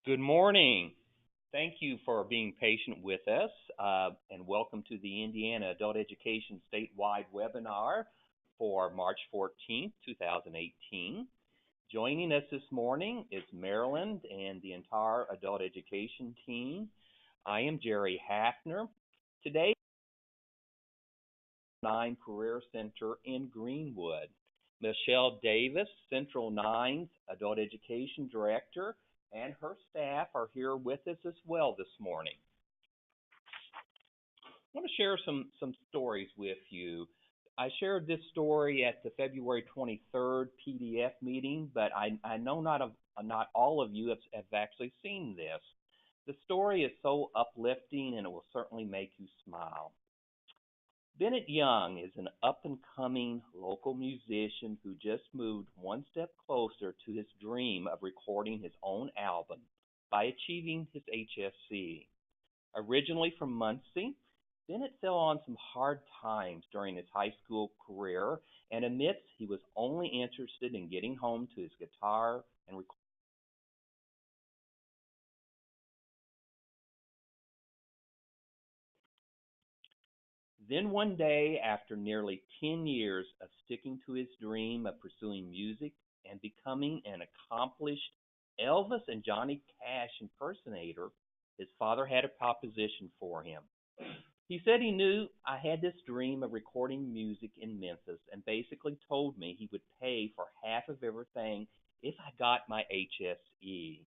Good morning. Thank you for being patient with us, and welcome to the Indiana Adult Education Statewide webinar for March 14th, 2018. Joining us this morning is Maryland and the entire adult education team. I am Jerry Hafner. Today, 9 Career Center in Greenwood. Michelle Davis, Central 9's Adult Education Director, and her staff are here with us as well this morning. I want to share some stories with you. I shared this story at the February 23rd PDF meeting, but I know not all of you have actually seen this. The story is so uplifting and it will certainly make you smile. Bennett Young is an up-and-coming local musician who just moved one step closer to his dream of recording his own album by achieving his HSC. Originally from Muncie, Bennett fell on some hard times during his high school career and admits he was only interested in getting home to his guitar and recording. Then one day, after nearly 10 years of sticking to his dream of pursuing music and becoming an accomplished Elvis and Johnny Cash impersonator, his father had a proposition for him. He said he knew I had this dream of recording music in Memphis and basically told me he would pay for half of everything if I got my HSE.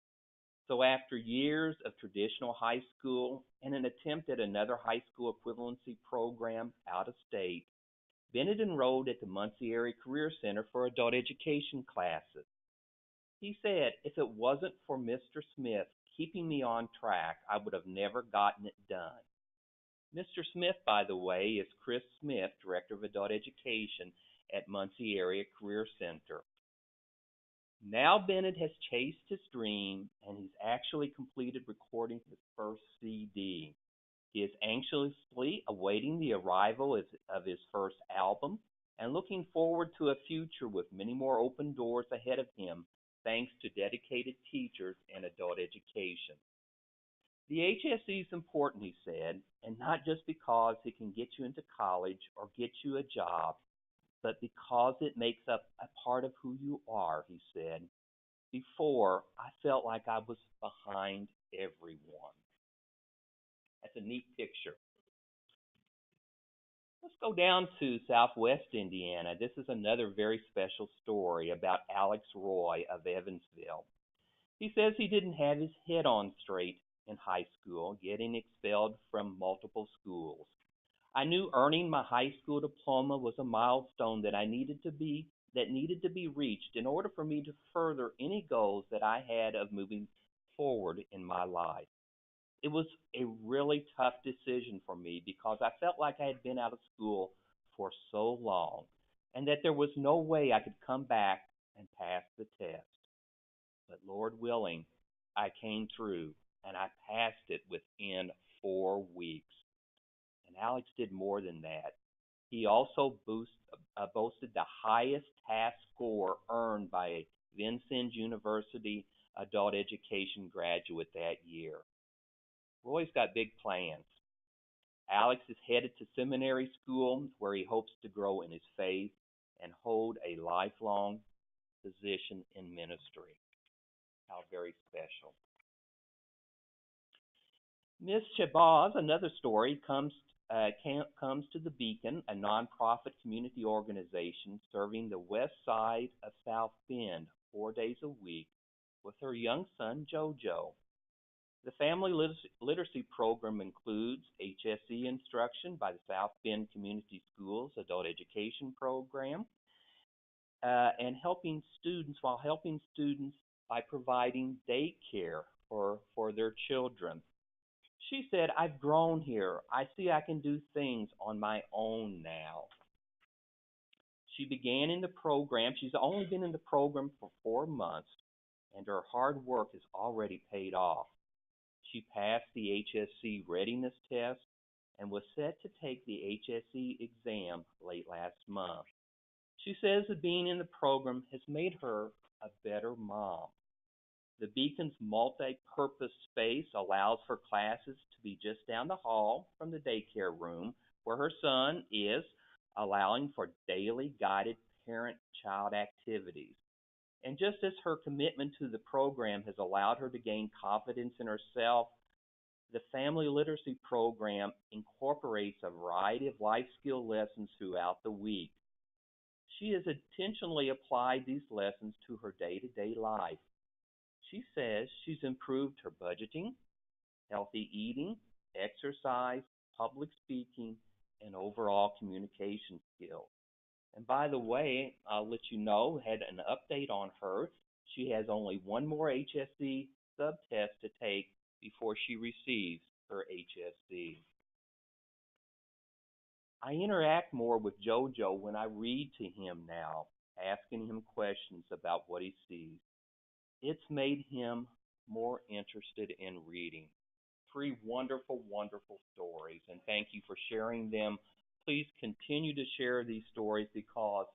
So after years of traditional high school and an attempt at another high school equivalency program out of state, Bennett enrolled at the Muncie Area Career Center for adult education classes. He said if it wasn't for Mr. Smith keeping me on track, I would have never gotten it done. Mr. Smith, by the way, is Chris Smith, Director of Adult Education at Muncie Area Career Center. Now Bennett has chased his dream and he's actually completed recording his first CD. He is anxiously awaiting the arrival of his first album and looking forward to a future with many more open doors ahead of him thanks to dedicated teachers in adult education. The HSE is important, he said, and not just because it can get you into college or get you a job, but because it makes up a part of who you are, he said. Before, I felt like I was behind everyone. That's a neat picture. Let's go down to Southwest Indiana. This is another very special story about Alex Roy of Evansville. He says he didn't have his head on straight in high school, getting expelled from multiple schools. I knew earning my high school diploma was a milestone that needed to be reached in order for me to further any goals that I had of moving forward in my life. It was a really tough decision for me because I felt like I had been out of school for so long and that there was no way I could come back and pass the test. But Lord willing, I came through and I passed it within 4 weeks. And Alex did more than that. He also boasted the highest task score earned by a Vincennes University adult education graduate that year. Roy's got big plans. Alex is headed to seminary school where he hopes to grow in his faith and hold a lifelong position in ministry. How very special. Ms. Shabazz, another story, comes to the Beacon, a nonprofit community organization serving the west side of South Bend 4 days a week with her young son, JoJo. The family literacy program includes HSE instruction by the South Bend Community Schools Adult Education Program and helping students by providing daycare for their children. She said, I've grown here. I see I can do things on my own now. She began in the program. She's only been in the program for 4 months, and her hard work has already paid off. She passed the HSC readiness test and was set to take the HSE exam late last month. She says that being in the program has made her a better mom. The Beacon's multi-purpose space allows for classes to be just down the hall from the daycare room where her son is, allowing for daily guided parent-child activities. And just as her commitment to the program has allowed her to gain confidence in herself, the Family Literacy Program incorporates a variety of life skill lessons throughout the week. She has intentionally applied these lessons to her day-to-day life. She says she's improved her budgeting, healthy eating, exercise, public speaking, and overall communication skills. And by the way, I'll let you know, had an update on her. She has only one more HSC subtest to take before she receives her HSC. I interact more with JoJo when I read to him now, asking him questions about what he sees. It's made him more interested in reading. Three wonderful, wonderful stories, and thank you for sharing them. Please continue to share these stories because,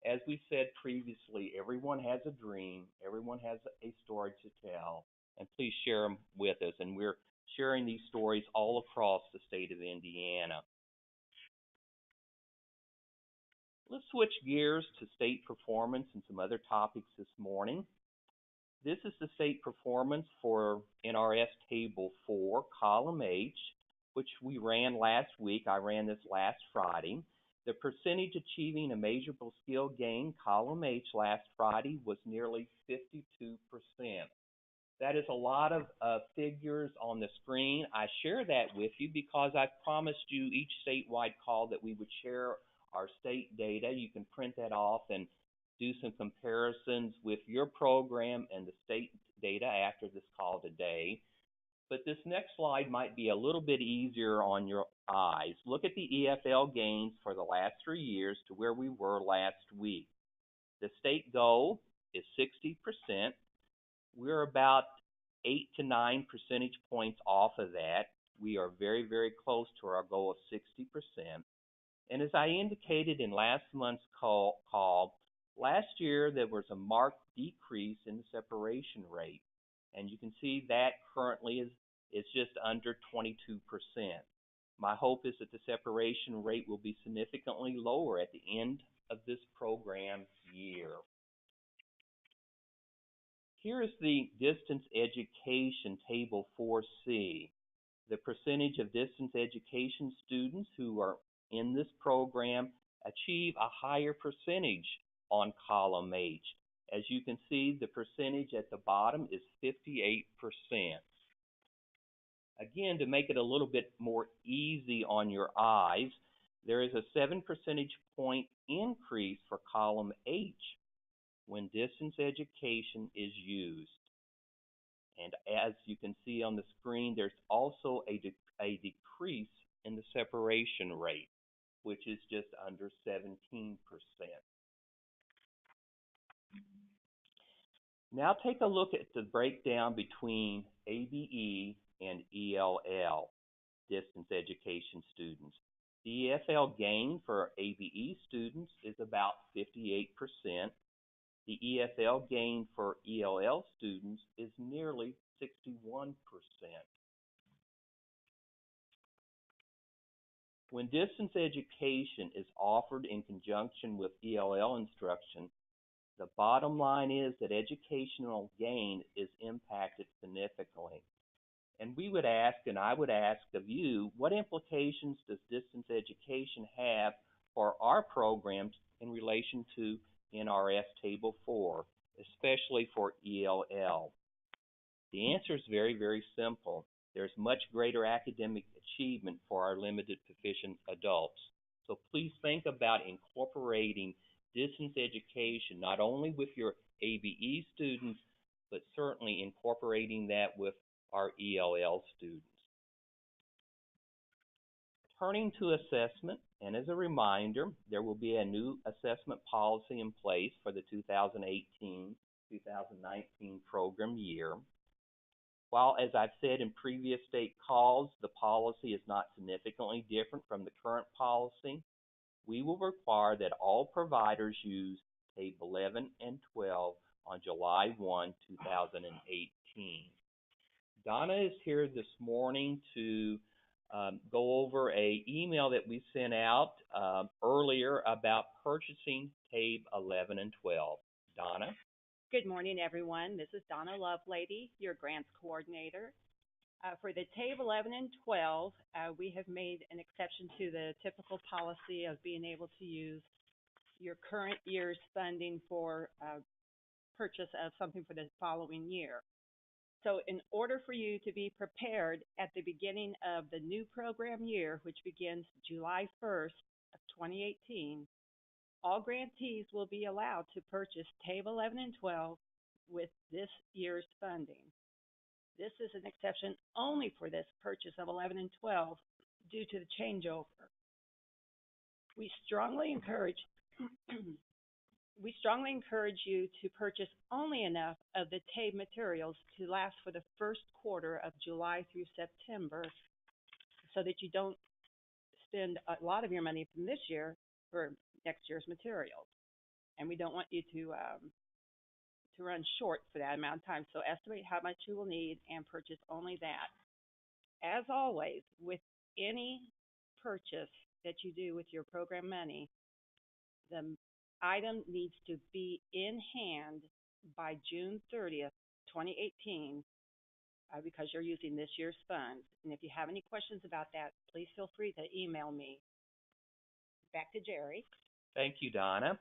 as we said previously, everyone has a dream, everyone has a story to tell, and please share them with us. And we're sharing these stories all across the state of Indiana. Let's switch gears to state performance and some other topics this morning. This is the state performance for NRS Table 4, Column H, which we ran last week. I ran this last Friday. The percentage achieving a measurable skill gain, Column H, last Friday was nearly 52%. That is a lot of figures on the screen. I share that with you because I promised you each statewide call that we would share our state data. You can print that off and do some comparisons with your program and the state data after this call today. But this next slide might be a little bit easier on your eyes. Look at the EFL gains for the last 3 years to where we were last week. The state goal is 60%. We're about 8 to 9 percentage points off of that. We are very, very close to our goal of 60%. And as I indicated in last month's call, last year there was a marked decrease in the separation rate. And you can see that currently is just under 22%. My hope is that the separation rate will be significantly lower at the end of this program year. Here is the distance education table 4C. The percentage of distance education students who are in this program achieve a higher percentage on column H. As you can see, the percentage at the bottom is 58%. Again, to make it a little bit more easy on your eyes, there is a 7 percentage point increase for column H when distance education is used. And as you can see on the screen, there's also a decrease in the separation rate, which is just under 17%. Now take a look at the breakdown between ABE and ELL, distance education students. The EFL gain for ABE students is about 58%. The EFL gain for ELL students is nearly 61%. When distance education is offered in conjunction with ELL instruction, the bottom line is that educational gain is impacted significantly. And we would ask, and I would ask of you, what implications does distance education have for our programs in relation to NRS Table 4, especially for ELL? The answer is very, very simple. There's much greater academic achievement for our limited proficient adults. So please think about incorporating distance education not only with your ABE students, but certainly incorporating that with our ELL students. Turning to assessment, and as a reminder, there will be a new assessment policy in place for the 2018-2019 program year. While, as I've said in previous state calls, the policy is not significantly different from the current policy, we will require that all providers use Table 11 and 12 on July 1, 2018. Donna is here this morning to go over a email that we sent out earlier about purchasing TABE 11 and 12. Donna? Good morning, everyone. This is Donna Lovelady, your grants coordinator. For the TABE 11 and 12, we have made an exception to the typical policy of being able to use your current year's funding for purchase of something for the following year. So in order for you to be prepared at the beginning of the new program year, which begins July 1st of 2018, all grantees will be allowed to purchase TABE 11 and 12 with this year's funding. This is an exception only for this purchase of 11 and 12 due to the changeover. We strongly encourage you to purchase only enough of the TABE materials to last for the first quarter of July through September so that you don't spend a lot of your money from this year for next year's materials. And we don't want you to run short for that amount of time. So estimate how much you will need and purchase only that. As always, with any purchase that you do with your program money, the item needs to be in hand by June 30th, 2018, because you're using this year's funds. And if you have any questions about that, please feel free to email me. Back to Jerry. Thank you, Donna.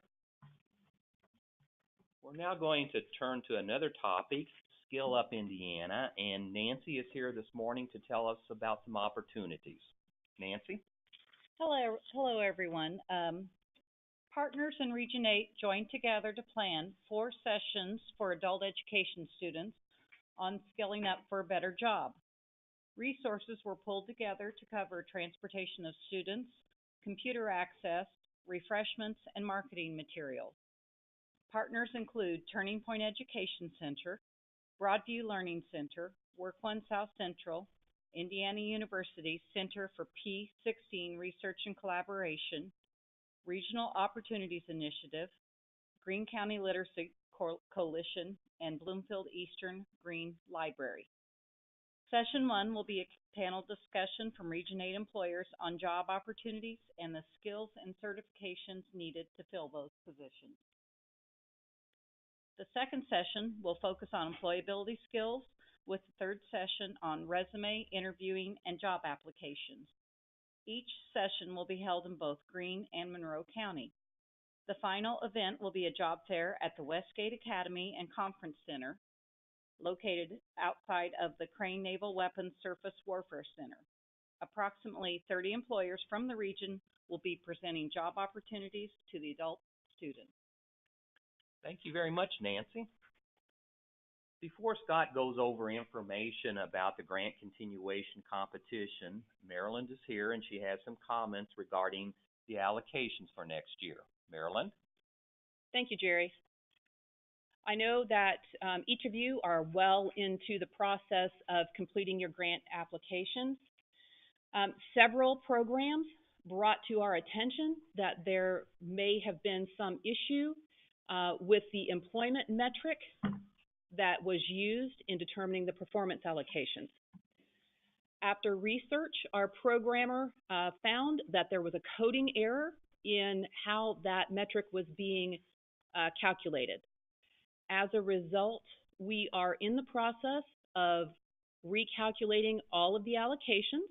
We're now going to turn to another topic, Skill Up Indiana, and Nancy is here this morning to tell us about some opportunities. Nancy? Hello, everyone. Partners in Region 8 joined together to plan 4 sessions for adult education students on skilling up for a better job. Resources were pulled together to cover transportation of students, computer access, refreshments, and marketing materials. Partners include Turning Point Education Center, Broadview Learning Center, Work One South Central, Indiana University Center for P16 Research and Collaboration, Regional Opportunities Initiative, Greene County Literacy Coalition, and Bloomfield Eastern Green Library. Session 1 will be a panel discussion from Region 8 employers on job opportunities and the skills and certifications needed to fill those positions. The second session will focus on employability skills, with the third session on resume, interviewing, and job applications. Each session will be held in both Greene and Monroe County. The final event will be a job fair at the Westgate Academy and Conference Center, located outside of the Crane Naval Weapons Surface Warfare Center. Approximately 30 employers from the region will be presenting job opportunities to the adult students. Thank you very much, Nancy. Before Scott goes over information about the grant continuation competition, Marilyn is here and she has some comments regarding the allocations for next year. Marilyn? Thank you, Jerry. I know that each of you are well into the process of completing your grant applications. Several programs brought to our attention that there may have been some issue with the employment metric that was used in determining the performance allocations. After research, our programmer found that there was a coding error in how that metric was being calculated. As a result, we are in the process of recalculating all of the allocations,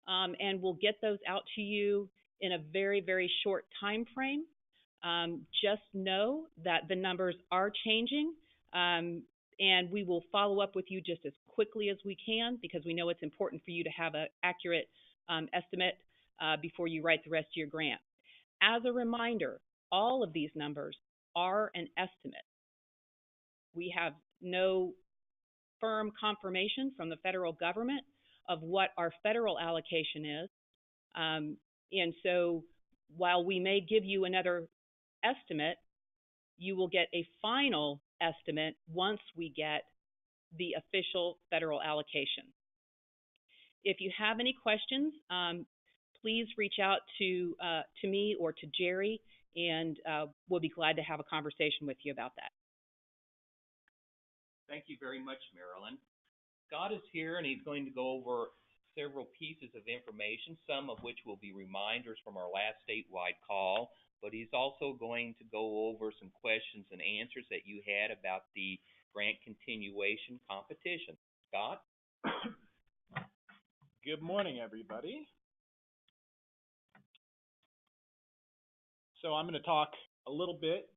and we'll get those out to you in a very, very short time frame. Just know that the numbers are changing, and we will follow up with you just as quickly as we can, because we know it's important for you to have an accurate estimate before you write the rest of your grant. As a reminder, all of these numbers are an estimate. We have no firm confirmation from the federal government of what our federal allocation is. And so while we may give you another estimate, you will get a final estimate once we get the official federal allocation. If you have any questions, please reach out to me or to Jerry, and we'll be glad to have a conversation with you about that. Thank you very much, Marilyn. Scott is here and he's going to go over several pieces of information, some of which will be reminders from our last statewide call, but he's also going to go over some questions and answers that you had about the grant continuation competition. Scott? Good morning, everybody. So I'm going to talk a little bit,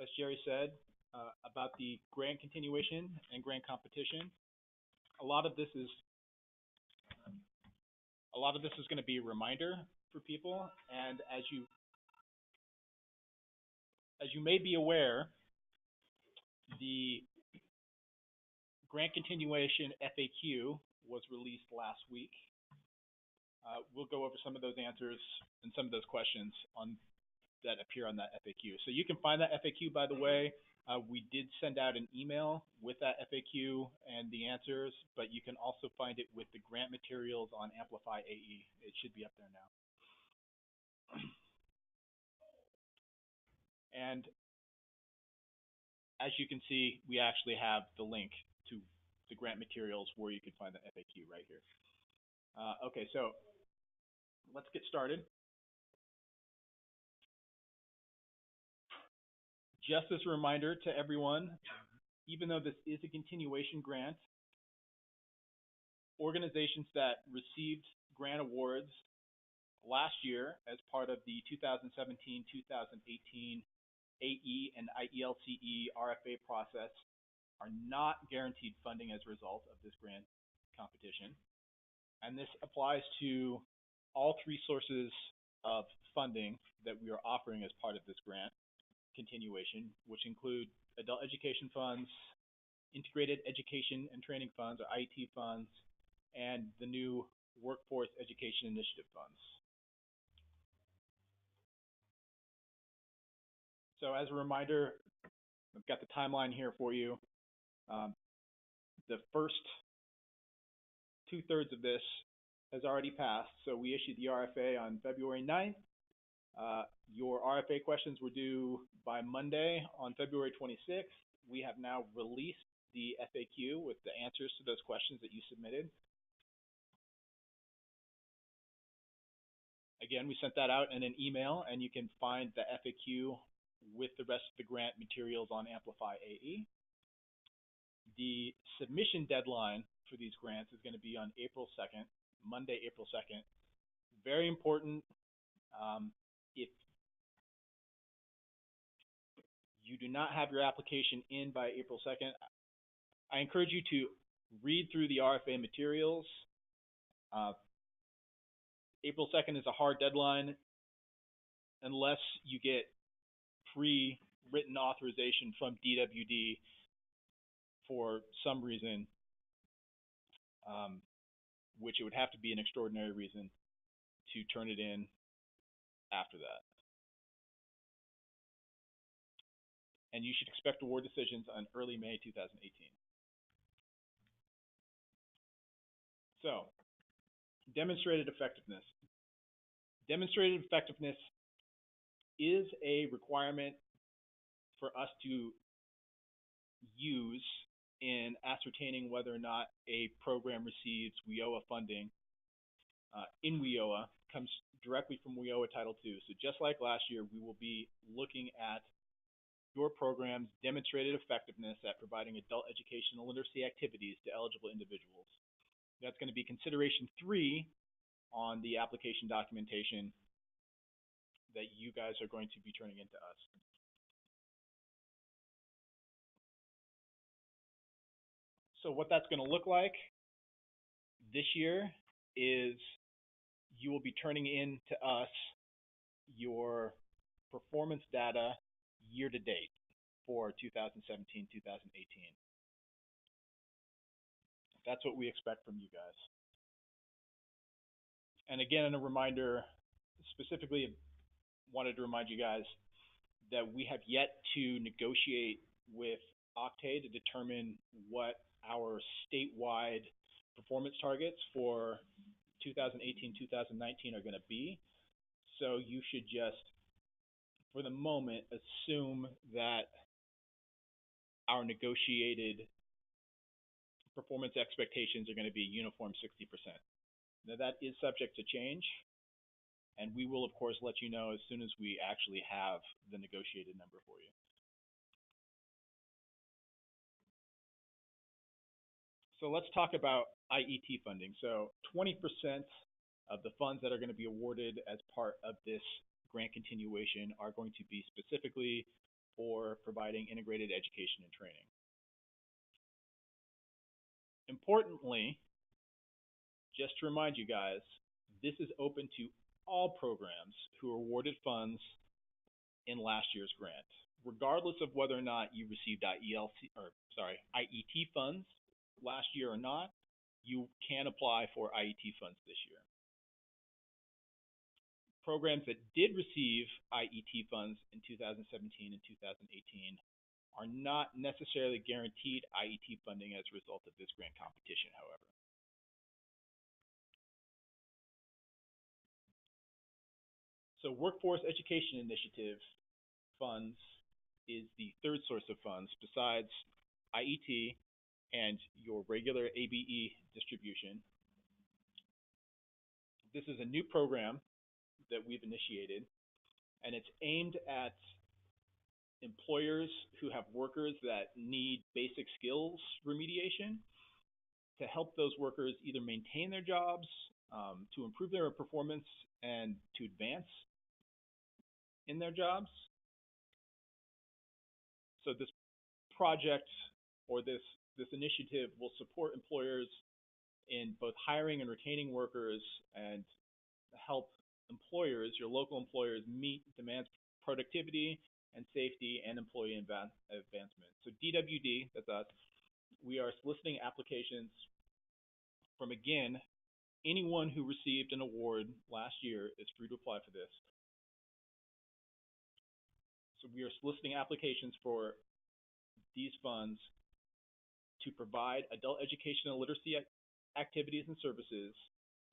as Jerry said, about the grant continuation and grant competition. A lot of this is going to be a reminder for people, and as you may be aware, the grant continuation FAQ was released last week. We'll go over some of those answers and some of those questions that appear on that FAQ. So you can find that FAQ, by the way. We did send out an email with that FAQ and the answers, but you can also find it with the grant materials on Amplify AE. It should be up there now. And as you can see, we actually have the link to the grant materials where you can find the FAQ right here. Okay, so let's get started. Just as a reminder to everyone, even though this is a continuation grant, organizations that received grant awards last year as part of the 2017-2018 AE and IELCE RFA process are not guaranteed funding as a result of this grant competition. And this applies to all three sources of funding that we are offering as part of this grant continuation, which include adult education funds, integrated education and training funds, or IET funds, and the new workforce education initiative funds. So as a reminder, I've got the timeline here for you. The first 2/3 of this has already passed. So we issued the RFA on February 9th. Your RFA questions were due by Monday on February 26th. We have now released the FAQ with the answers to those questions that you submitted. Again, we sent that out in an email, and you can find the FAQ with the rest of the grant materials on Amplify AE. The submission deadline for these grants is going to be on April 2nd, Monday, April 2nd. Very important. If you do not have your application in by April 2nd, I encourage you to read through the RFA materials. April 2nd is a hard deadline unless you get pre-written authorization from DWD for some reason, which it would have to be an extraordinary reason to turn it in after that. And you should expect award decisions on early May 2018. So, demonstrated effectiveness. Demonstrated effectiveness is a requirement for us to use in ascertaining whether or not a program receives WIOA funding. In WIOA comes directly from WIOA Title II. So just like last year, we will be looking at your program's demonstrated effectiveness at providing adult educational literacy activities to eligible individuals. That's going to be consideration 3 on the application documentation that you guys are going to be turning into us. So what that's going to look like this year is you will be turning in to us your performance data year to date for 2017-2018. That's what we expect from you guys. And again, a reminder, specifically wanted to remind you guys that we have yet to negotiate with Octave to determine what our statewide performance targets for 2018-2019 are going to be. So you should just, for the moment, assume that our negotiated performance expectations are going to be uniform 60%. Now, that is subject to change, and we will, of course, let you know as soon as we actually have the negotiated number for you. So let's talk about IET funding. So 20% of the funds that are going to be awarded as part of this grant continuation are going to be specifically for providing integrated education and training. Importantly, just to remind you guys, this is open to all programs who are awarded funds in last year's grant, regardless of whether or not you received IET funds last year or not. You can apply for IET funds this year. Programs that did receive IET funds in 2017 and 2018 are not necessarily guaranteed IET funding as a result of this grant competition, however. So Workforce Education Initiative funds is the third source of funds besides IET and your regular ABE distribution. This is a new program that we've initiated, and it's aimed at employers who have workers that need basic skills remediation to help those workers either maintain their jobs, to improve their performance, and to advance in their jobs. So this project or this initiative will support employers in both hiring and retaining workers and help employers, your local employers, meet demands for productivity and safety and employee advancement. So DWD, that's us, we are soliciting applications from, again, anyone who received an award last year is free to apply for this. So we are soliciting applications for these funds to provide adult education and literacy activities and services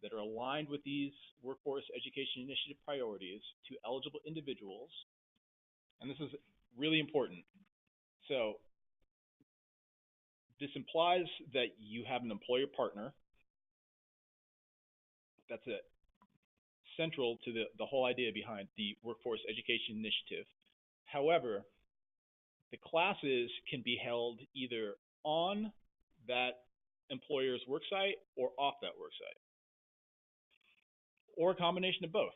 that are aligned with these Workforce Education Initiative priorities to eligible individuals. And this is really important. So this implies that you have an employer partner. That's it. Central to the whole idea behind the Workforce Education Initiative. However, the classes can be held either on that employer's worksite or off that worksite, or a combination of both.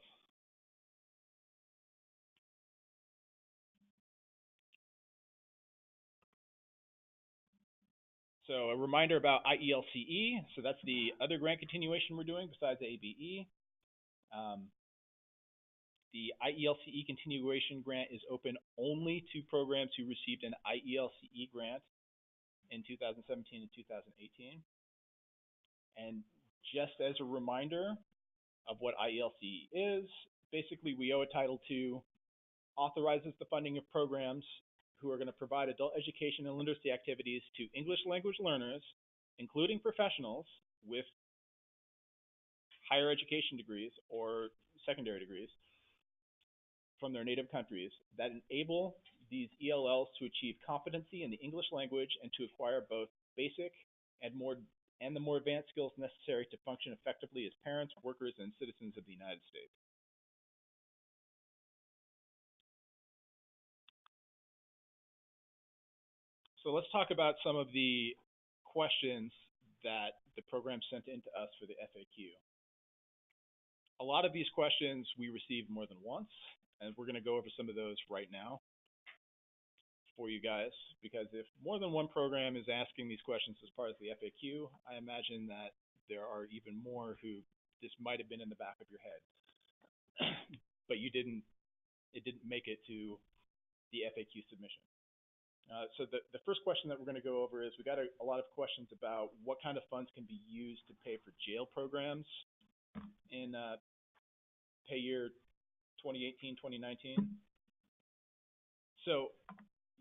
So a reminder about IELCE. So that's the other grant continuation we're doing besides ABE. The IELCE continuation grant is open only to programs who received an IELCE grant in 2017 and 2018. And just as a reminder of what IELCE is, basically we owe a Title II, authorizes the funding of programs who are going to provide adult education and literacy activities to English language learners, including professionals with higher education degrees or secondary degrees from their native countries that enable these ELLs to achieve competency in the English language and to acquire both basic and the more advanced skills necessary to function effectively as parents, workers, and citizens of the United States. So let's talk about some of the questions that the program sent in to us for the FAQ. A lot of these questions we received more than once, and we're going to go over some of those right now for you guys, because if more than one program is asking these questions as part of the FAQ, I imagine that there are even more who this might have been in the back of your head, but it didn't make it to the FAQ submission. So the first question that we're going to go over is we got a lot of questions about what kind of funds can be used to pay for jail programs in pay year 2018, 2019. So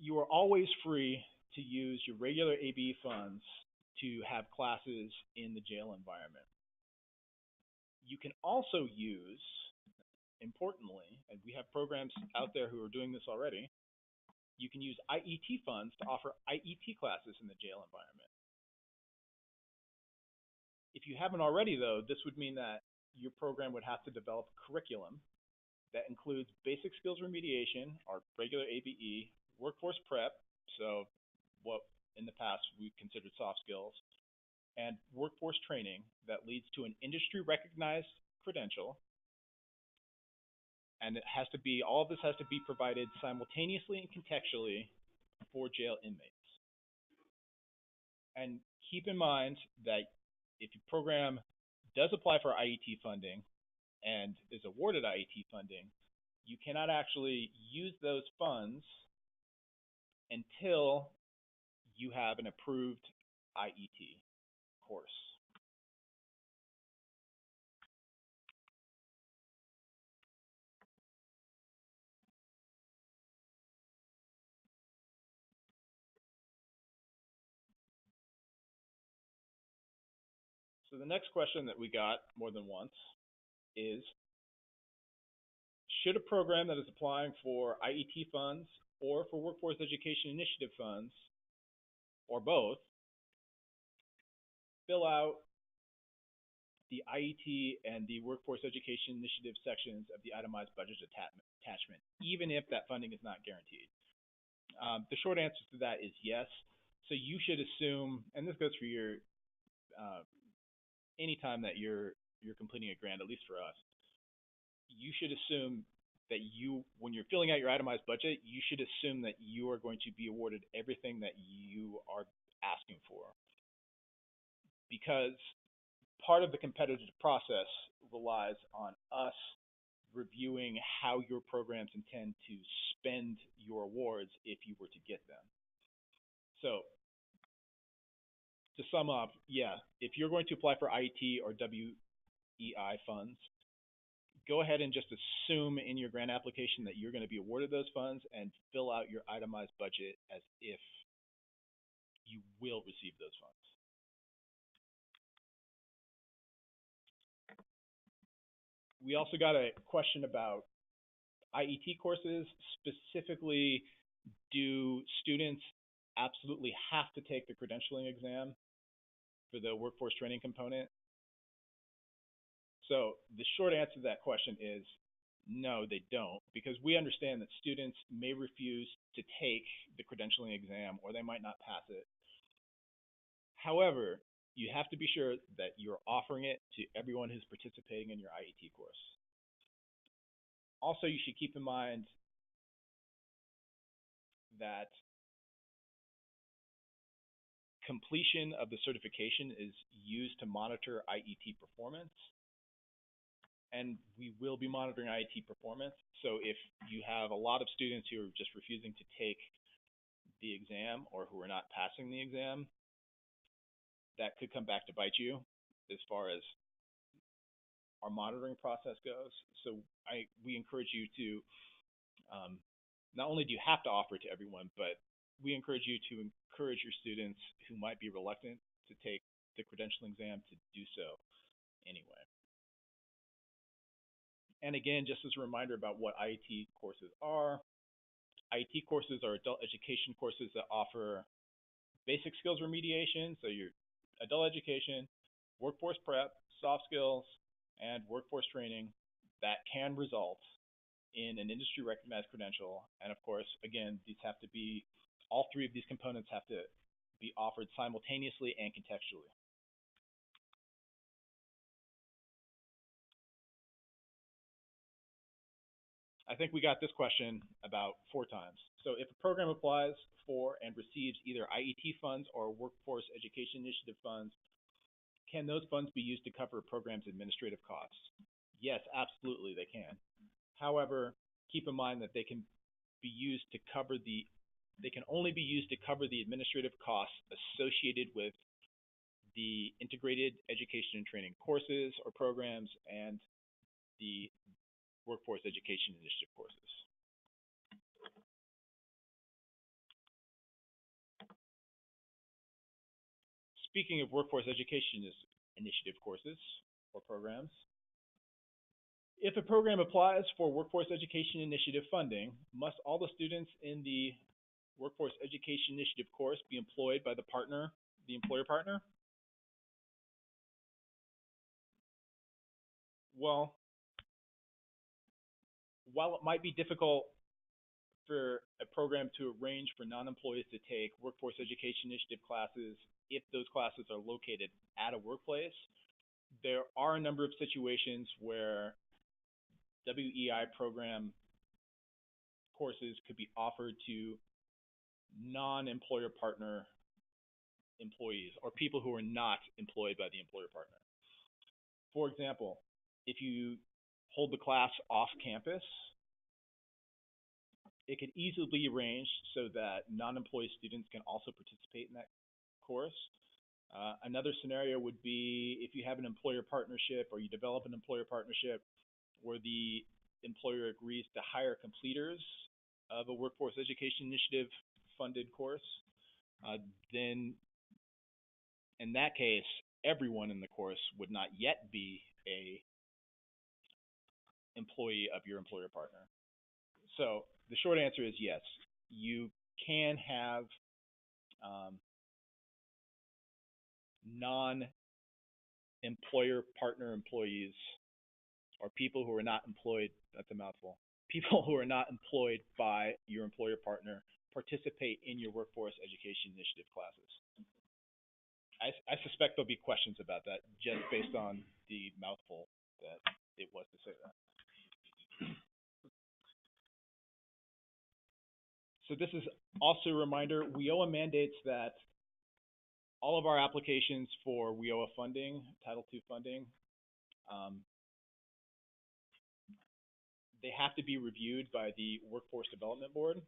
you are always free to use your regular ABE funds to have classes in the jail environment. You can also use, importantly, and we have programs out there who are doing this already, you can use IET funds to offer IET classes in the jail environment. If you haven't already, though, this would mean that your program would have to develop a curriculum that includes basic skills remediation, or regular ABE, workforce prep, so what in the past we considered soft skills, and workforce training that leads to an industry recognized credential. And all of this has to be provided simultaneously and contextually for jail inmates. And keep in mind that if your program does apply for IET funding and is awarded IET funding, you cannot actually use those funds until you have an approved IET course. So the next question that we got more than once is, should a program that is applying for IET funds or for Workforce Education Initiative funds, or both, fill out the IET and the Workforce Education Initiative sections of the itemized budget attachment, even if that funding is not guaranteed? The short answer to that is yes. So you should assume, and this goes for your anytime that you're completing a grant, at least for us, you should assume that when you're filling out your itemized budget, you should assume that you are going to be awarded everything that you are asking for. Because part of the competitive process relies on us reviewing how your programs intend to spend your awards if you were to get them. So to sum up, yeah, if you're going to apply for IET or WEI funds, go ahead and just assume in your grant application that you're going to be awarded those funds and fill out your itemized budget as if you will receive those funds. We also got a question about IET courses. Specifically, do students absolutely have to take the credentialing exam for the workforce training component? So the short answer to that question is no, they don't, because we understand that students may refuse to take the credentialing exam or they might not pass it. However, you have to be sure that you're offering it to everyone who's participating in your IET course. Also, you should keep in mind that completion of the certification is used to monitor IET performance, and we will be monitoring IET performance. So if you have a lot of students who are just refusing to take the exam or who are not passing the exam, that could come back to bite you as far as our monitoring process goes. So we encourage you to, not only do you have to offer it to everyone, but we encourage you to encourage your students who might be reluctant to take the credentialing exam to do so anyway. And again, just as a reminder about what IET courses are, IET courses are adult education courses that offer basic skills remediation, so your adult education, workforce prep, soft skills, and workforce training that can result in an industry recognized credential. And of course, again, all three of these components have to be offered simultaneously and contextually. I think we got this question about 4 times. So if a program applies for and receives either IET funds or Workforce Education Initiative funds, can those funds be used to cover a program's administrative costs? Yes, absolutely, they can. However, keep in mind that they can only be used to cover the administrative costs associated with the integrated education and training courses or programs and the Workforce Education Initiative courses. Speaking of Workforce Education Initiative courses or programs, if a program applies for Workforce Education Initiative funding, must all the students in the Workforce Education Initiative course be employed by the employer partner? Well, while it might be difficult for a program to arrange for non-employees to take workforce education initiative classes if those classes are located at a workplace, there are a number of situations where WEI program courses could be offered to non-employer partner employees or people who are not employed by the employer partner. For example, if you hold the class off campus, it could easily be arranged so that non-employee students can also participate in that course. Another scenario would be if you have an employer partnership or you develop an employer partnership where the employer agrees to hire completers of a workforce education initiative funded course, then in that case, everyone in the course would not yet be a employee of your employer partner. So the short answer is yes, you can have non-employer partner employees or people who are not employed, that's a mouthful, people who are not employed by your employer partner participate in your workforce education initiative classes. I suspect there'll be questions about that just based on the mouthful that it was to say that. So this is also a reminder, WIOA mandates that all of our applications for WIOA funding, Title II funding, they have to be reviewed by the Workforce Development Board.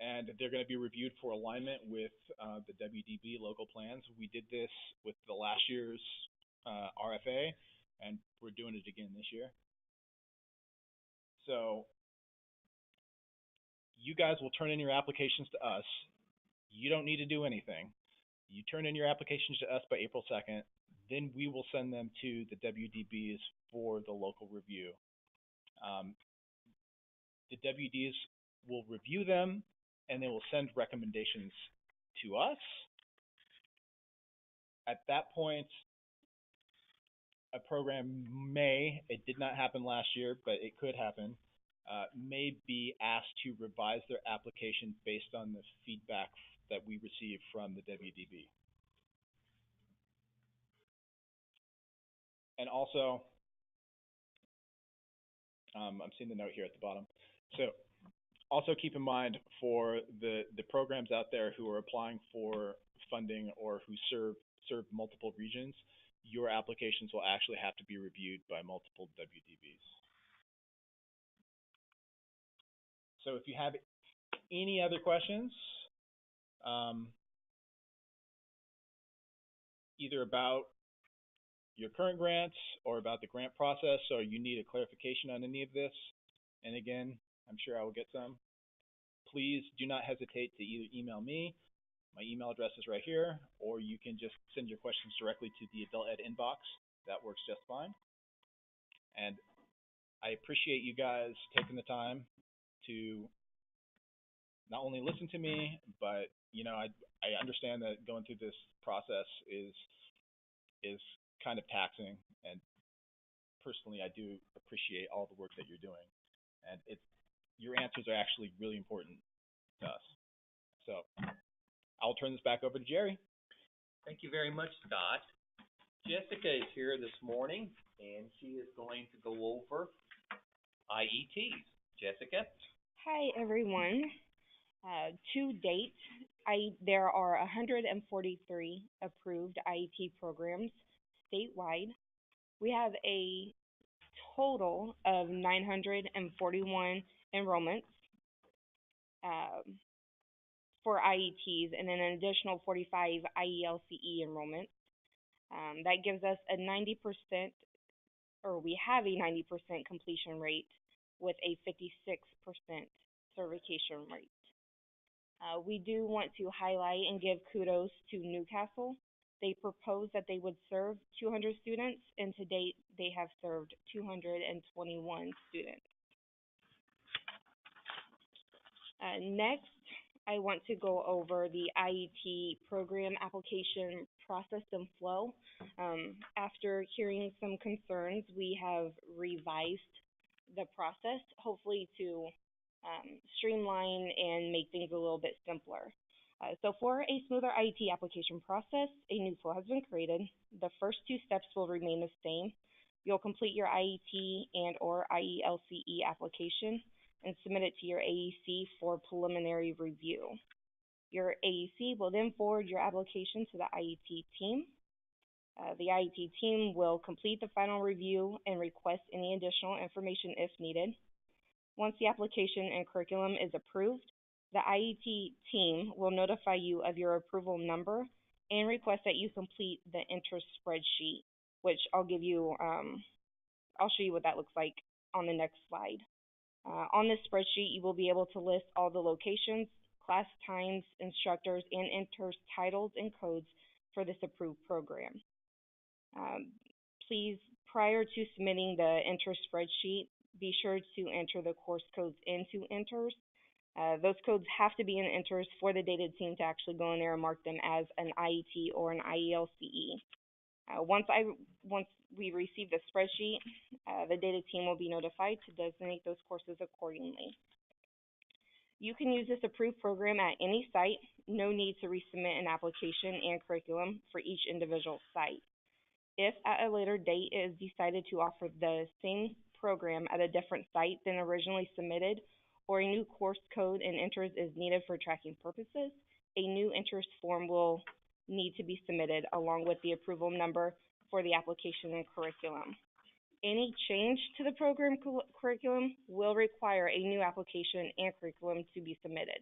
And they're going to be reviewed for alignment with the WDB local plans. We did this with the last year's RFA, and we're doing it again this year. So you guys will turn in your applications to us. You don't need to do anything. You turn in your applications to us by April 2nd, then we will send them to the WDBs for the local review. The WDs will review them, and they will send recommendations to us. At that point, a program may, it did not happen last year, but it could happen, may be asked to revise their application based on the feedback that we receive from the WDB. And also, I'm seeing the note here at the bottom. So also keep in mind for the programs out there who are applying for funding or who serve multiple regions, your applications will actually have to be reviewed by multiple WDBs. So if you have any other questions, either about your current grants or about the grant process, or you need a clarification on any of this, and again, I'm sure I will get some, please do not hesitate to either email me. My email address is right here, or you can just send your questions directly to the Adult Ed inbox. That works just fine. And I appreciate you guys taking the time to not only listen to me, but you know, I understand that going through this process is kind of taxing, and personally I do appreciate all the work that you're doing, and your answers are actually really important to us. So I'll turn this back over to Jerry. Thank you very much, Scott. Jessica is here this morning, and she is going to go over IETs. Jessica? Hi, everyone. To date, there are 143 approved IET programs statewide. We have a total of 941 enrollments for IETs, and then an additional 45 IELCE enrollments. That gives us a 90%, or we have a 90% completion rate with a 56% certification rate. We do want to highlight and give kudos to Newcastle. They proposed that they would serve 200 students, and to date, they have served 221 students. Next, I want to go over the IET program application process and flow. After hearing some concerns, we have revised the process, hopefully to streamline and make things a little bit simpler. So for a smoother IET application process, a new flow has been created. The first two steps will remain the same. You'll complete your IET and or IELCE application and submit it to your AEC for preliminary review. Your AEC will then forward your application to the IET team. The IET team will complete the final review and request any additional information if needed. Once the application and curriculum is approved, the IET team will notify you of your approval number and request that you complete the interest spreadsheet, which I'll show you what that looks like on the next slide. On this spreadsheet, you will be able to list all the locations, class times, instructors, and enters titles and codes for this approved program. Please, prior to submitting the enters spreadsheet, be sure to enter the course codes into enters. Those codes have to be in enters for the data team to actually go in there and mark them as an IET or an IELCE. Once we receive the spreadsheet, the data team will be notified to designate those courses accordingly. You can use this approved program at any site. No need to resubmit an application and curriculum for each individual site. If at a later date it is decided to offer the same program at a different site than originally submitted, or a new course code and enters is needed for tracking purposes, a new interest form will need to be submitted along with the approval number for the application and curriculum. Any change to the program curriculum will require a new application and curriculum to be submitted.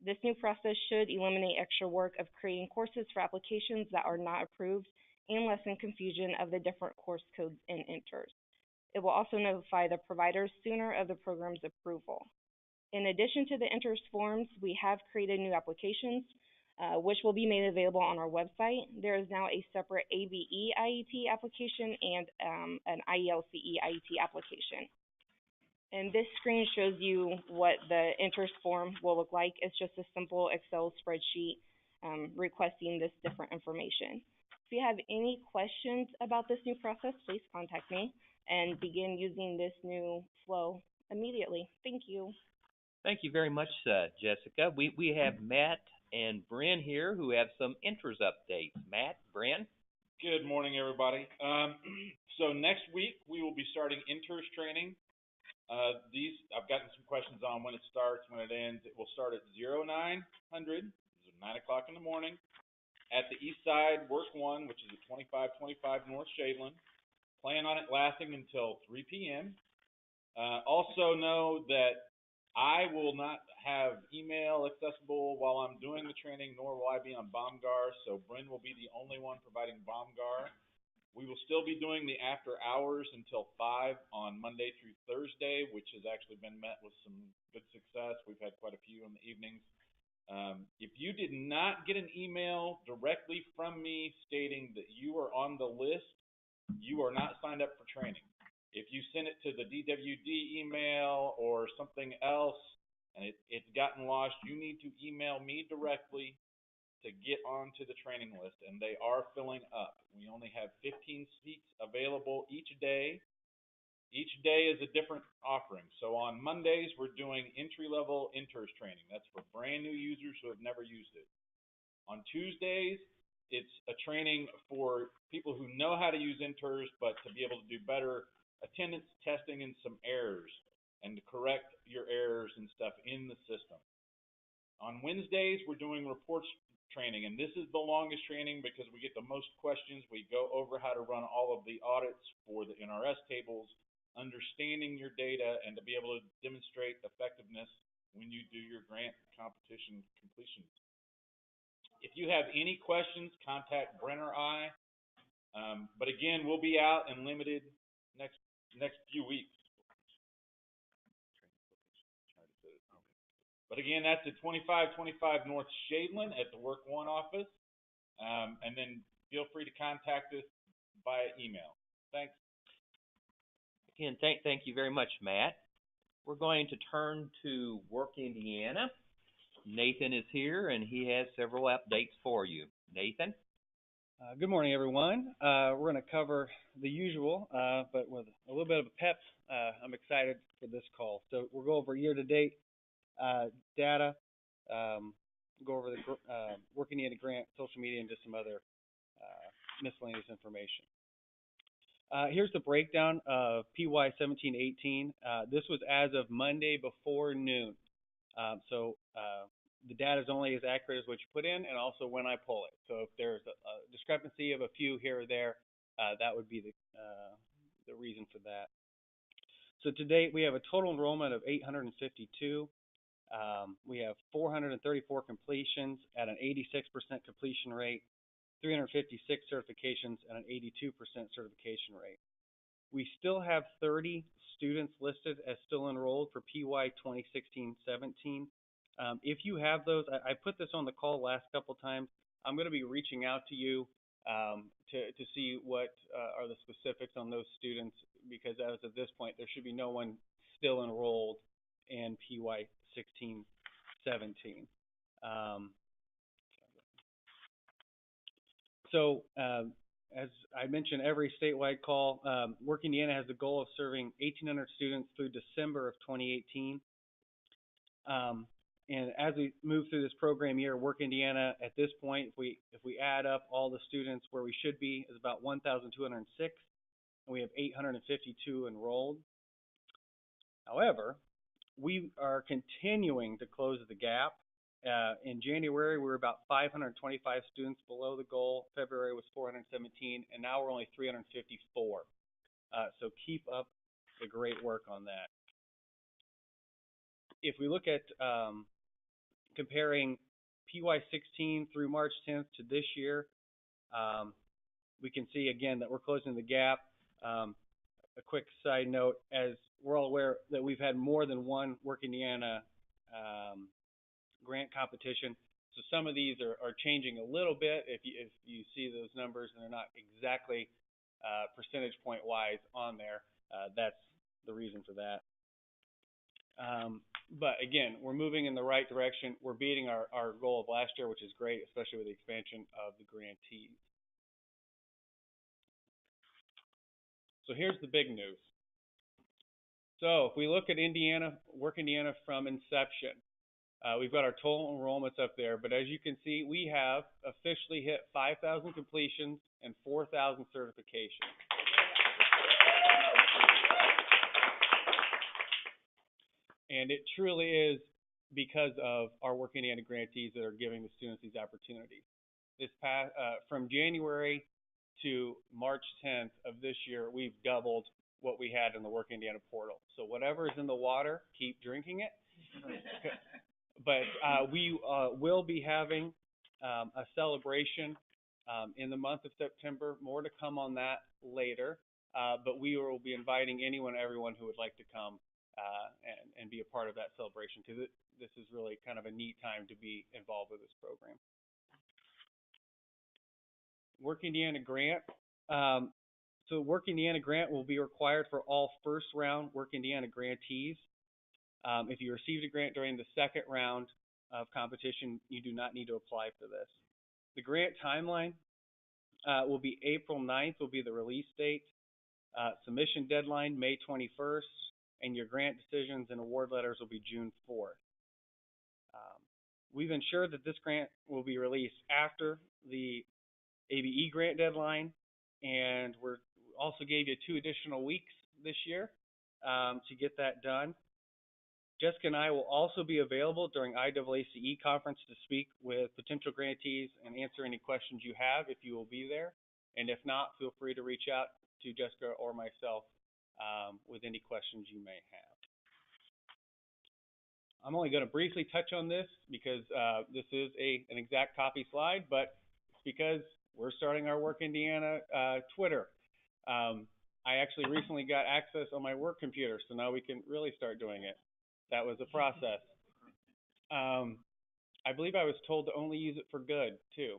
This new process should eliminate extra work of creating courses for applications that are not approved and lessen confusion of the different course codes and enters. It will also notify the providers sooner of the program's approval. In addition to the enters forms, we have created new applications, which will be made available on our website. There is now a separate ABE IET application and an IELCE IET application. And this screen shows you what the enters form will look like. It's just a simple Excel spreadsheet requesting this different information. If you have any questions about this new process, please contact me and begin using this new flow immediately. Thank you. Thank you very much, Jessica. We have Matt and Bryn here who have some enters updates. Matt, Bryn? Good morning, everybody. So next week we will be starting enters training. I've gotten some questions on when it starts, when it ends. It will start at 0900, 9 o'clock in the morning, at the East Side Work 1, which is at 2525 North Shadeland. Plan on it lasting until 3 p.m. Also know that I will not have email accessible while I'm doing the training, nor will I be on BOMGAR, so Bryn will be the only one providing BOMGAR. We will still be doing the after hours until 5 on Monday through Thursday, which has actually been met with some good success. We've had quite a few in the evenings. If you did not get an email directly from me stating that you are on the list, you are not signed up for training. If you send it to the DWD email or something else and it's gotten lost, you need to email me directly to get onto the training list, and they are filling up. We only have 15 seats available each day. Each day is a different offering. So on Mondays, we're doing entry-level enters training. That's for brand new users who have never used it. On Tuesdays, it's a training for people who know how to use enters, but to be able to do better attendance testing and some errors, and to correct your errors and stuff in the system. On Wednesdays, we're doing reports training, and this is the longest training because we get the most questions. We go over how to run all of the audits for the NRS tables, understanding your data, and to be able to demonstrate effectiveness when you do your grant competition completions. If you have any questions, contact Brent or I. But again, we'll be out and limited next few weeks. But again, that's at 2525 North Shadeland at the Work One office. And then feel free to contact us via email. Thanks. Again, thank you very much, Matt. We're going to turn to Work Indiana. Nathan is here, and he has several updates for you. Nathan? Good morning, everyone. We're going to cover the usual, but with a little bit of a pep. I'm excited for this call. So we'll go over year-to-date data, go over the Work Indiana Grant, social media, and just some other miscellaneous information. Here's the breakdown of PY 17-18. This was as of Monday before noon. So the data is only as accurate as what you put in and also when I pull it. So if there's a discrepancy of a few here or there, that would be the reason for that. So to date, we have a total enrollment of 852. We have 434 completions at an 86% completion rate, 356 certifications at an 82% certification rate. We still have 30 students listed as still enrolled for PY 2016-17. If you have those, I put this on the call last couple times. I'm going to be reaching out to you to see what are the specifics on those students, because as of this point, there should be no one still enrolled in PY 16-17. So as I mentioned, every statewide call, Work Indiana has the goal of serving 1,800 students through December of 2018. And as we move through this program year, Work Indiana at this point, if we add up all the students where we should be, is about 1,206, and we have 852 enrolled. However, we are continuing to close the gap. In January, we were about 525 students below the goal. February was 417, and now we're only 354. So keep up the great work on that. If we look at comparing PY16 through March 10th to this year, we can see again that we're closing the gap. A quick side note, as we're all aware that we've had more than one Work Indiana grant competition, so some of these are changing a little bit. If you see those numbers and they're not exactly percentage point wise on there, that's the reason for that. But again, we're moving in the right direction. We're beating our goal of last year, which is great, especially with the expansion of the grantees. So here's the big news. So if we look at Indiana, Work Indiana from inception, we've got our total enrollments up there, but as you can see, we have officially hit 5,000 completions and 4,000 certifications. And it truly is because of our Work Indiana grantees that are giving the students these opportunities. This past, from January to March 10th of this year, we've doubled what we had in the Work Indiana portal. So whatever is in the water, keep drinking it. But we will be having a celebration in the month of September. More to come on that later. But we will be inviting anyone, everyone who would like to come and be a part of that celebration, because this is really kind of a neat time to be involved with this program. Work Indiana grant. So Work Indiana grant will be required for all first round Work Indiana grantees. If you received a grant during the second round of competition, you do not need to apply for this. The grant timeline will be April 9th will be the release date. Submission deadline May 21st, and your grant decisions and award letters will be June 4th. We've ensured that this grant will be released after the ABE grant deadline, and we're also gave you 2 additional weeks this year to get that done. Jessica and I will also be available during IAACE conference to speak with potential grantees and answer any questions you have if you will be there. And if not, feel free to reach out to Jessica or myself with any questions you may have. I'm only going to briefly touch on this because this is an exact copy slide, but it's because we're starting our Work Indiana Twitter. I actually recently got access on my work computer, so now we can really start doing it. That was a process. I believe I was told to only use it for good, too.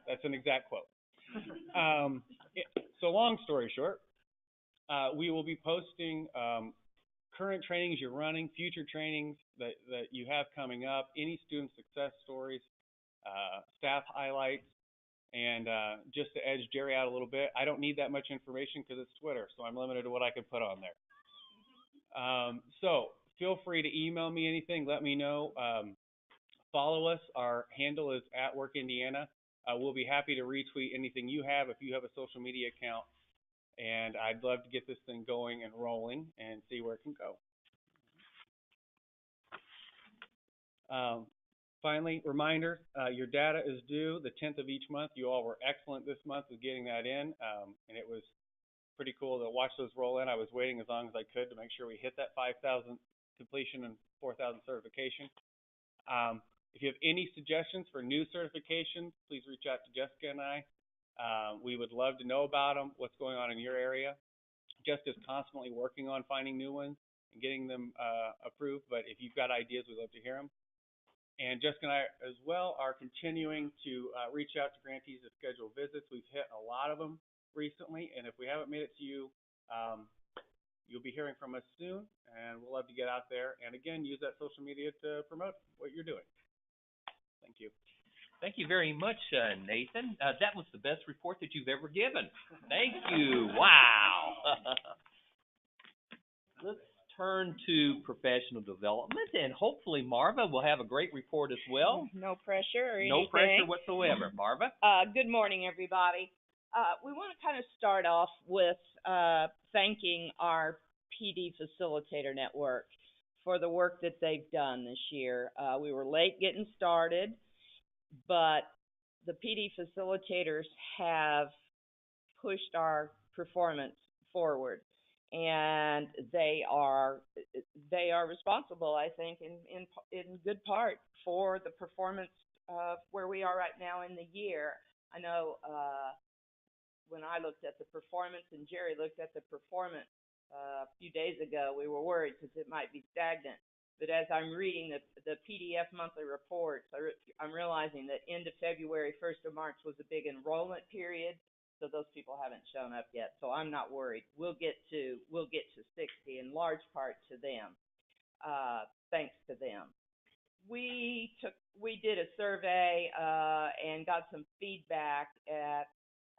That's an exact quote. So long story short, we will be posting current trainings you're running, future trainings that you have coming up, any student success stories, staff highlights, and just to edge Jerry out a little bit, I don't need that much information because it's Twitter, so I'm limited to what I can put on there. So feel free to email me anything. Let me know. Follow us. Our handle is @WorkIndiana. We'll be happy to retweet anything you have if you have a social media account. And I'd love to get this thing going and rolling and see where it can go. Finally, reminder, your data is due the 10th of each month. You all were excellent this month with getting that in, and it was pretty cool to watch those roll in. I was waiting as long as I could to make sure we hit that 5,000 completion and 4,000 certification. If you have any suggestions for new certifications, please reach out to Jessica and I. We would love to know about them, what's going on in your area. Jessica's constantly working on finding new ones and getting them approved, but if you've got ideas, we'd love to hear them. And Jessica and I, as well, are continuing to reach out to grantees to schedule visits. We've hit a lot of them recently, and if we haven't made it to you, you'll be hearing from us soon, and we'll love to get out there. And again, use that social media to promote what you're doing. Thank you. Thank you very much, Nathan. That was the best report that you've ever given. Thank you. Wow. Let's turn to professional development, and hopefully Marva will have a great report as well. No pressure or anything. No pressure whatsoever. Marva? Good morning, everybody. We want to kind of start off with thanking our PD Facilitator Network for the work that they've done this year. We were late getting started, but the PD facilitators have pushed our performance forward, and they are responsible, I think, in good part for the performance of where we are right now in the year. I know when I looked at the performance and Jerry looked at the performance a few days ago, we were worried because it might be stagnant. But as I'm reading the PDF monthly reports, I'm realizing that end of February, 1st of March was a big enrollment period, so those people haven't shown up yet. So I'm not worried. We'll get to 60 in large part to them, thanks to them. We did a survey and got some feedback at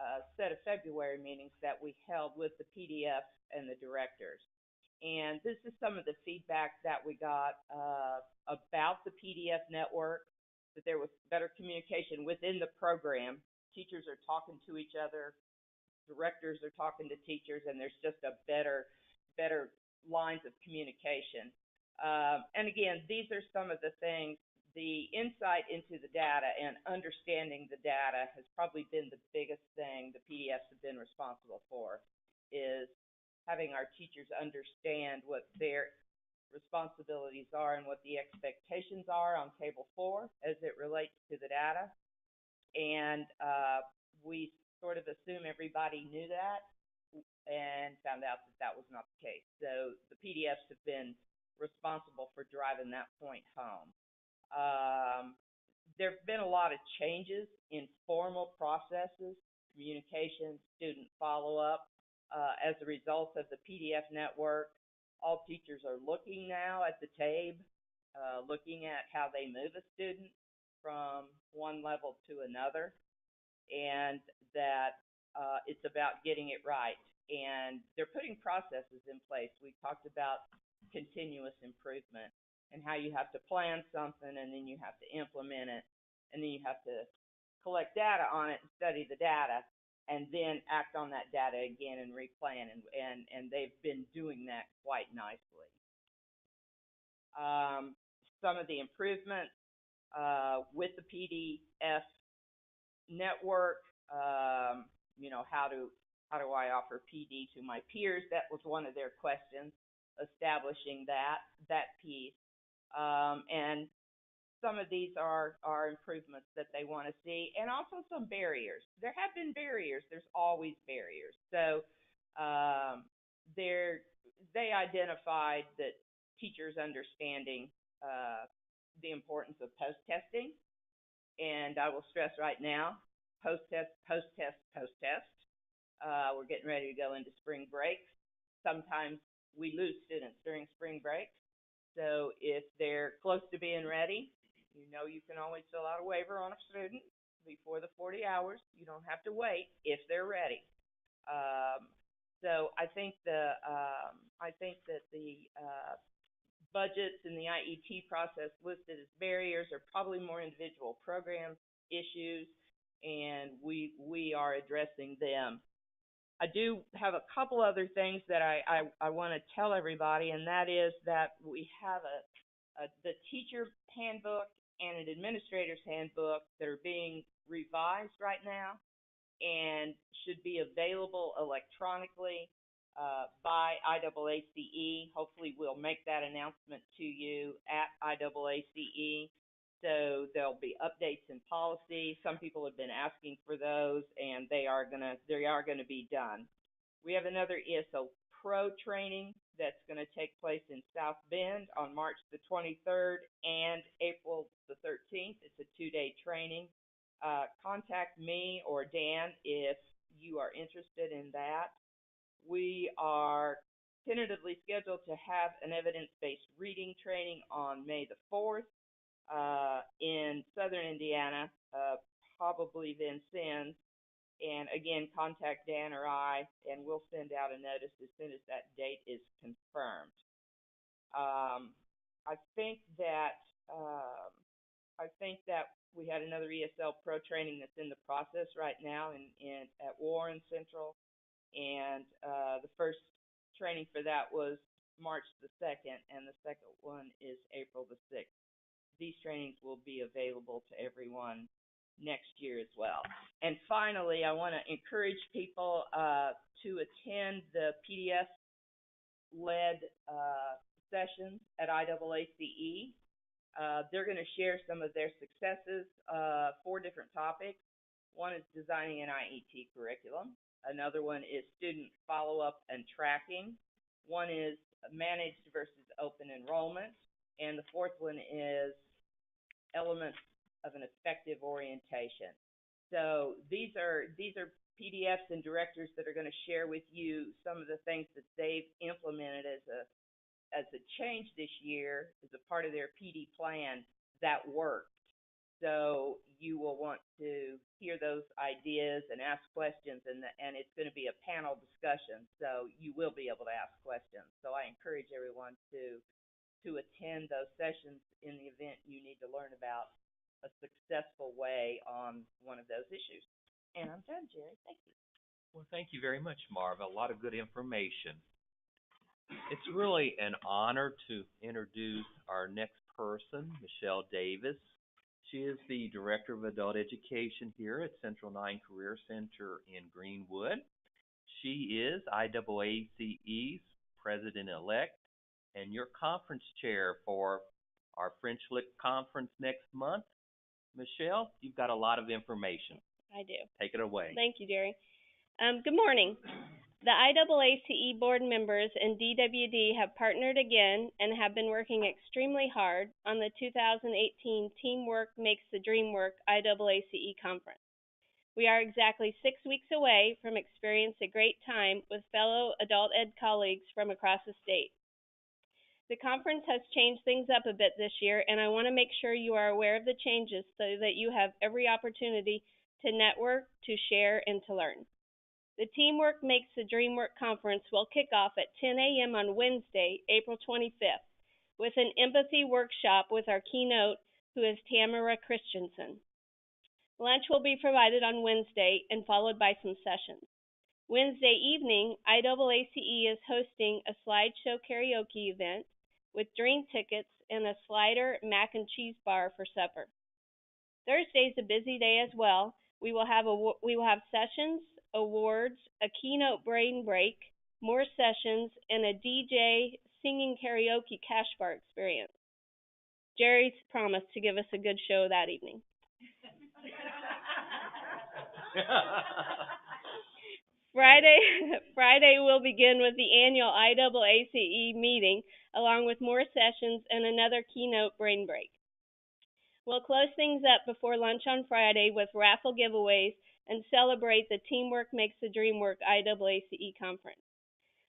a set of February meetings that we held with the PDF and the directors. And this is some of the feedback that we got about the PDF network, that there was better communication within the program. Teachers are talking to each other, directors are talking to teachers, and there's just a better lines of communication. And again, these are some of the things. The insight into the data and understanding the data has probably been the biggest thing the PDFs have been responsible for, is having our teachers understand what their responsibilities are and what the expectations are on Table 4 as it relates to the data. And we sort of assume everybody knew that and found out that that was not the case. So the PDFs have been responsible for driving that point home. There have been a lot of changes in formal processes, communication, student follow-up. As a result of the PDF network, all teachers are looking now at the TABE, looking at how they move a student from one level to another, and that it's about getting it right. And they're putting processes in place. We talked about continuous improvement and how you have to plan something, and then you have to implement it, and then you have to collect data on it and study the data, and then act on that data again and replan, and they've been doing that quite nicely. Some of the improvements with the PDF network, how do I offer PD to my peers? That was one of their questions, establishing that piece. And some of these are improvements that they want to see, and also some barriers. There have been barriers. There's always barriers. So they identified that teachers understanding the importance of post-testing, and I will stress right now, post-test, post-test, post-test. We're getting ready to go into spring breaks. Sometimes we lose students during spring break. So if they're close to being ready, you know you can always fill out a waiver on a student before the 40 hours. You don't have to wait if they're ready. Um, so I think that the budgets and the IET process listed as barriers are probably more individual program issues, and we are addressing them. I do have a couple other things that I want to tell everybody, and that is that we have the teacher handbook and an administrator's handbook that are being revised right now and should be available electronically by IAACE. Hopefully, we'll make that announcement to you at IAACE. So there'll be updates in policy. Some people have been asking for those, and they are gonna be done. We have another ESL Pro training that's going to take place in South Bend on March the 23rd and April the 13th. It's a 2-day training. Contact me or Dan if you are interested in that. We are tentatively scheduled to have an evidence-based reading training on May the 4th in southern Indiana, probably Vincennes. And again, contact Dan or I, and we'll send out a notice as soon as that date is confirmed. I think that we had another ESL Pro training that's in the process right now at Warren Central, and the first training for that was March the 2nd, and the second one is April the 6th. These trainings will be available to everyone next year as well. And finally, I want to encourage people to attend the PDF-led sessions at IAACE. They're going to share some of their successes, 4 different topics. One is designing an IET curriculum. Another one is student follow-up and tracking. One is managed versus open enrollment. And the fourth one is elements of an effective orientation. So these are PDFs and directors that are going to share with you some of the things that they've implemented as a change this year as a part of their PD plan that worked. So you will want to hear those ideas and ask questions, and it's going to be a panel discussion, so you will be able to ask questions. So I encourage everyone to attend those sessions in the event you need to learn about a successful way on one of those issues. And I'm done, Jerry. Thank you. Well, thank you very much, Marva. A lot of good information. It's really an honor to introduce our next person, Michelle Davis. She is the Director of Adult Education here at Central 9 Career Center in Greenwood. She is IAACE's President-elect and your conference chair for our French Lick Conference next month. Michelle, you've got a lot of information. I do. Take it away. Thank you, Jerry. Good morning. The IAACE board members and DWD have partnered again and have been working extremely hard on the 2018 Teamwork Makes the Dream Work IAACE conference. We are exactly 6 weeks away from experiencing a great time with fellow adult ed colleagues from across the state. The conference has changed things up a bit this year, and I want to make sure you are aware of the changes so that you have every opportunity to network, to share, and to learn. The Teamwork Makes the Dream Work conference will kick off at 10 a.m. on Wednesday, April 25th, with an empathy workshop with our keynote, who is Tamara Christensen. Lunch will be provided on Wednesday and followed by some sessions. Wednesday evening, IAACE is hosting a slideshow karaoke event with drink tickets and a slider mac and cheese bar for supper. Thursday's a busy day as well. We will have sessions, awards, a keynote brain break, more sessions, and a DJ singing karaoke cash bar experience. Jerry's promised to give us a good show that evening. Friday will begin with the annual IAACE meeting, along with more sessions and another keynote brain break. We'll close things up before lunch on Friday with raffle giveaways and celebrate the Teamwork Makes the Dream Work IAACE conference.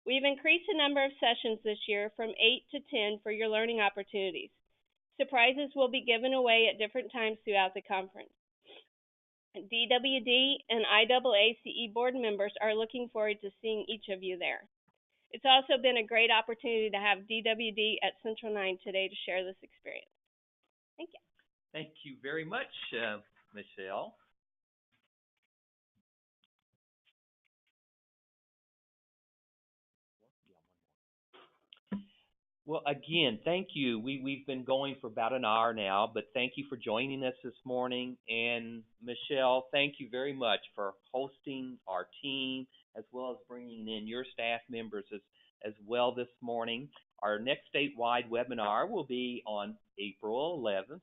We've increased the number of sessions this year from 8 to 10 for your learning opportunities. Surprises will be given away at different times throughout the conference. DWD and IAACE board members are looking forward to seeing each of you there. It's also been a great opportunity to have DWD at Central 9 today to share this experience. Thank you. Thank you very much, Michelle. Well, again, thank you. We've been going for about an hour now, but thank you for joining us this morning. And Michelle, thank you very much for hosting our team as well as bringing in your staff members as well this morning. Our next statewide webinar will be on April 11th,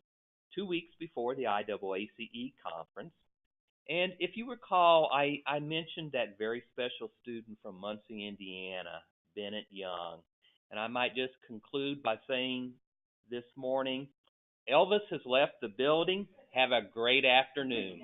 2 weeks before the IAACE conference. And if you recall, I mentioned that very special student from Muncie, Indiana, Bennett Young. And I might just conclude by saying this morning, Elvis has left the building. Have a great afternoon.